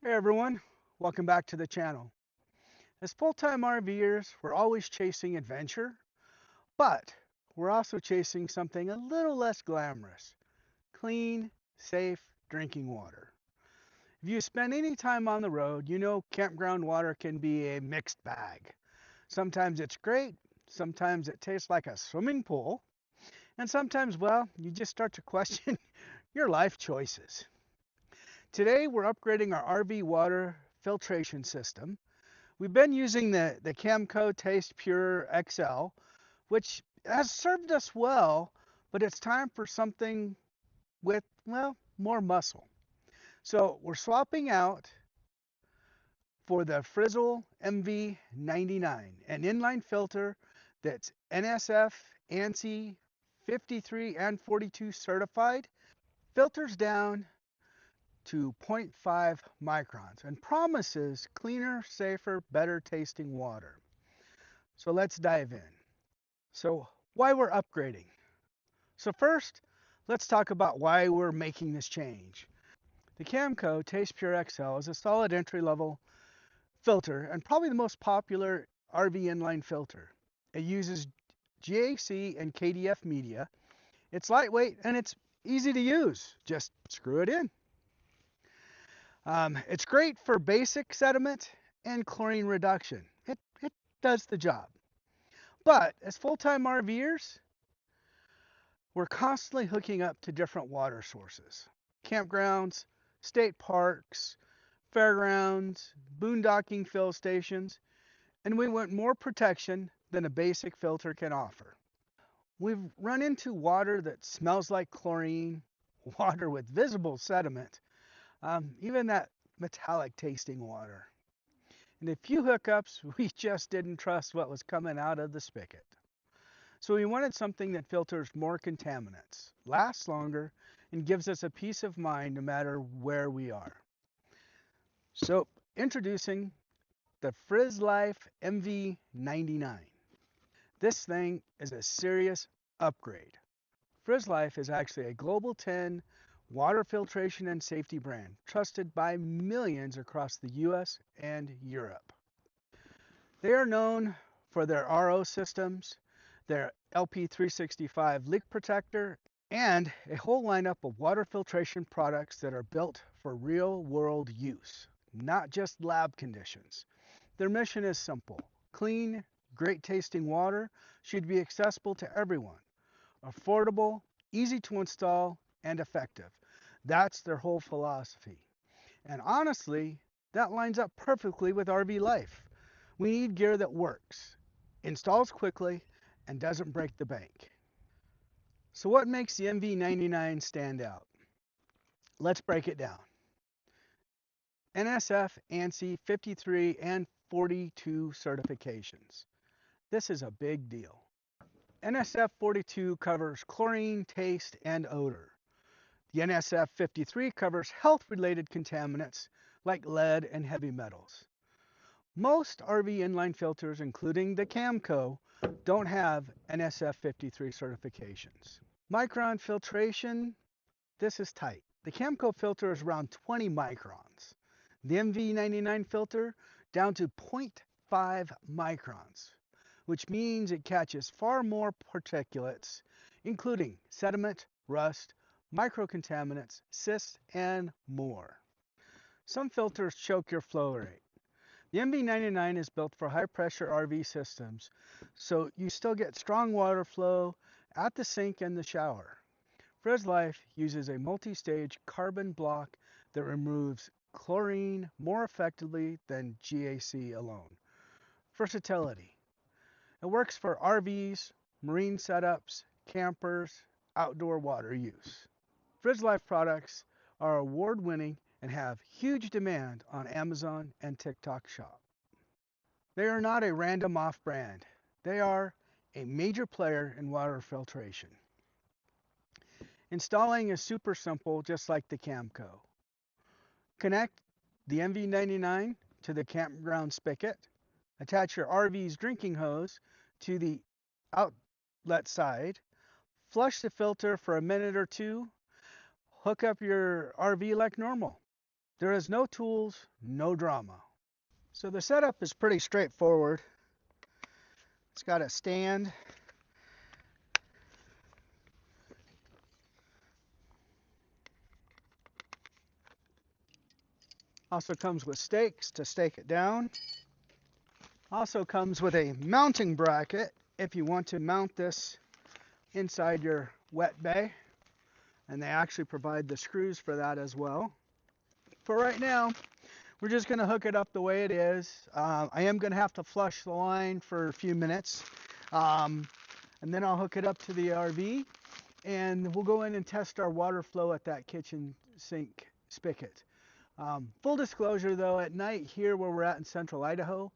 Hey everyone, welcome back to the channel. As full-time RVers, we're always chasing adventure, but we're also chasing something a little less glamorous: clean, safe drinking water. If you spend any time on the road, you know campground water can be a mixed bag. Sometimes it's great, sometimes it tastes like a swimming pool, and sometimes, well, you just start to question your life choices. Today, we're upgrading our RV water filtration system. We've been using the Camco TastePure XL, which has served us well, but it's time for something with, well, more muscle. So we're swapping out for the Frizzle MV99, an inline filter that's NSF, ANSI 53 and 42 certified, filters down to zero point 0.5 microns and promises cleaner, safer, better tasting water. So let's dive in. So why we're upgrading. So first, let's talk about why we're making this change. The Camco TastePure XL is a solid entry-level filter and probably the most popular RV inline filter. It uses GAC and KDF media. It's lightweight and it's easy to use. Just screw it in. It's great for basic sediment and chlorine reduction. It does the job. But as full-time RVers, we're constantly hooking up to different water sources: campgrounds, state parks, fairgrounds, boondocking fill stations, and we want more protection than a basic filter can offer. We've run into water that smells like chlorine, water with visible sediment, even that metallic tasting water. And a few hookups, we just didn't trust what was coming out of the spigot. So we wanted something that filters more contaminants, lasts longer, and gives us a peace of mind no matter where we are. So introducing the Frizzlife MV99. This thing is a serious upgrade. Frizzlife is actually a Global 10 water filtration and safety brand, trusted by millions across the US and Europe. They are known for their RO systems, their LP365 leak protector, and a whole lineup of water filtration products that are built for real-world use, not just lab conditions. Their mission is simple: clean, great-tasting water should be accessible to everyone, affordable, easy to install, and effective. That's their whole philosophy. And honestly, that lines up perfectly with RV life. We need gear that works, installs quickly, and doesn't break the bank. So what makes the MV99 stand out? Let's break it down. NSF, ANSI 53 and 42 certifications. This is a big deal. NSF 42 covers chlorine, taste, and odor. The NSF 53 covers health-related contaminants like lead and heavy metals. Most RV inline filters, including the Camco, don't have NSF 53 certifications. Micron filtration, this is tight. The Camco filter is around 20 microns. The MV99 filter down to 0.5 microns, which means it catches far more particulates, including sediment, rust, microcontaminants, cysts, and more. Some filters choke your flow rate. The MV99 is built for high-pressure RV systems, so you still get strong water flow at the sink and the shower. Frizzlife uses a multi-stage carbon block that removes chlorine more effectively than GAC alone. Versatility. It works for RVs, marine setups, campers, outdoor water use. Frizzlife products are award-winning and have huge demand on Amazon and TikTok Shop. They are not a random off brand. They are a major player in water filtration. Installing is super simple, just like the Camco. Connect the MV99 to the campground spigot. Attach your RV's drinking hose to the outlet side. Flush the filter for a minute or two. Hook up your RV like normal. There is no tools, no drama. So the setup is pretty straightforward. It's got a stand. Also comes with stakes to stake it down. Also comes with a mounting bracket if you want to mount this inside your wet bay. And they actually provide the screws for that as well. For right now, we're just going to hook it up the way it is. I am going to have to flush the line for a few minutes. And then I'll hook it up to the RV. And we'll go in and test our water flow at that kitchen sink spigot. Full disclosure though, at night here where we're at in central Idaho,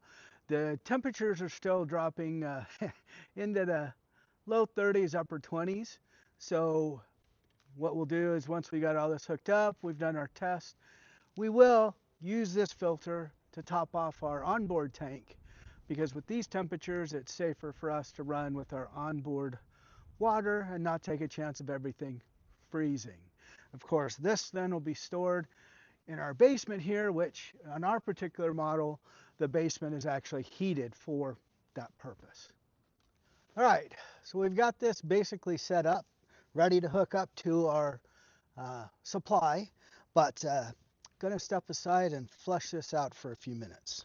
the temperatures are still dropping into the low 30s, upper 20s. So what we'll do is once we got all this hooked up, we've done our test, we will use this filter to top off our onboard tank, because with these temperatures it's safer for us to run with our onboard water and not take a chance of everything freezing. Of course, this then will be stored in our basement here, which on our particular model, the basement is actually heated for that purpose. All right, so we've got this basically set up, ready to hook up to our supply, but gonna step aside and flush this out for a few minutes.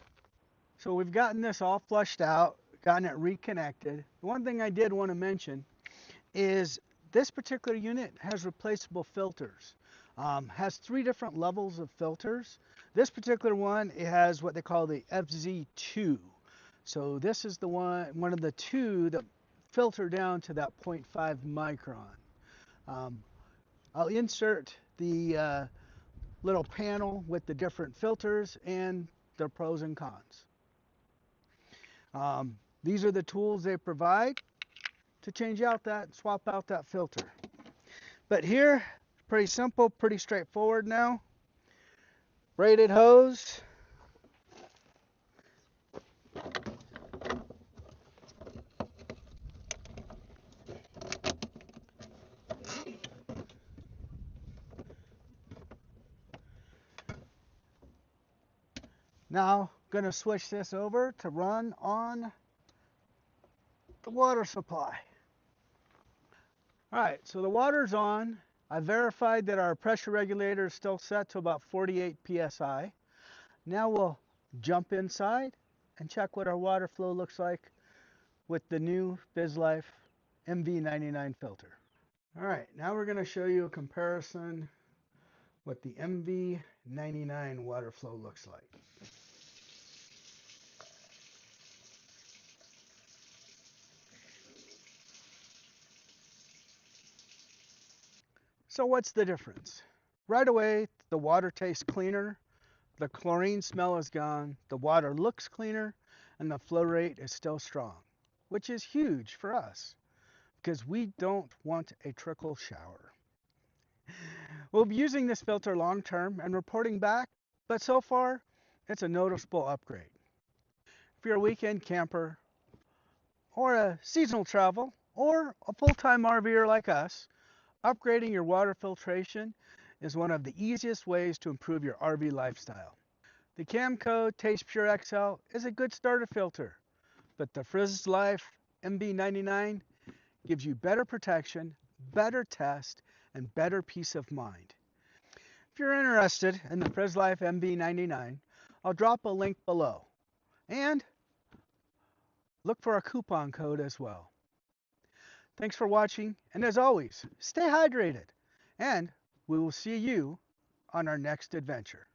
So we've gotten this all flushed out, gotten it reconnected. The one thing I did want to mention is this particular unit has replaceable filters. Has 3 different levels of filters. This particular one, it has what they call the FZ2. So this is the one of the 2 that filter down to that 0.5 micron. I'll insert the little panel with the different filters and their pros and cons. These are the tools they provide to change out that, swap out that filter. But here, pretty simple, pretty straightforward now. Braided hose. Now, going to switch this over to run on the water supply. All right, so the water's on. I verified that our pressure regulator is still set to about 48 psi. Now we'll jump inside and check what our water flow looks like with the new Frizzlife MV99 filter. All right, now we're going to show you a comparison what the MV99 water flow looks like. So what's the difference? Right away, the water tastes cleaner, the chlorine smell is gone, the water looks cleaner, and the flow rate is still strong, which is huge for us because we don't want a trickle shower. We'll be using this filter long term and reporting back, but so far, it's a noticeable upgrade. If you're a weekend camper, or a seasonal travel, or a full-time RVer like us, upgrading your water filtration is one of the easiest ways to improve your RV lifestyle. The Camco TastePure XL is a good starter filter, but the Frizzlife MV99 gives you better protection, better test, and better peace of mind. If you're interested in the Frizzlife MV99, I'll drop a link below. And look for a coupon code as well. Thanks for watching, and as always, stay hydrated, and we will see you on our next adventure.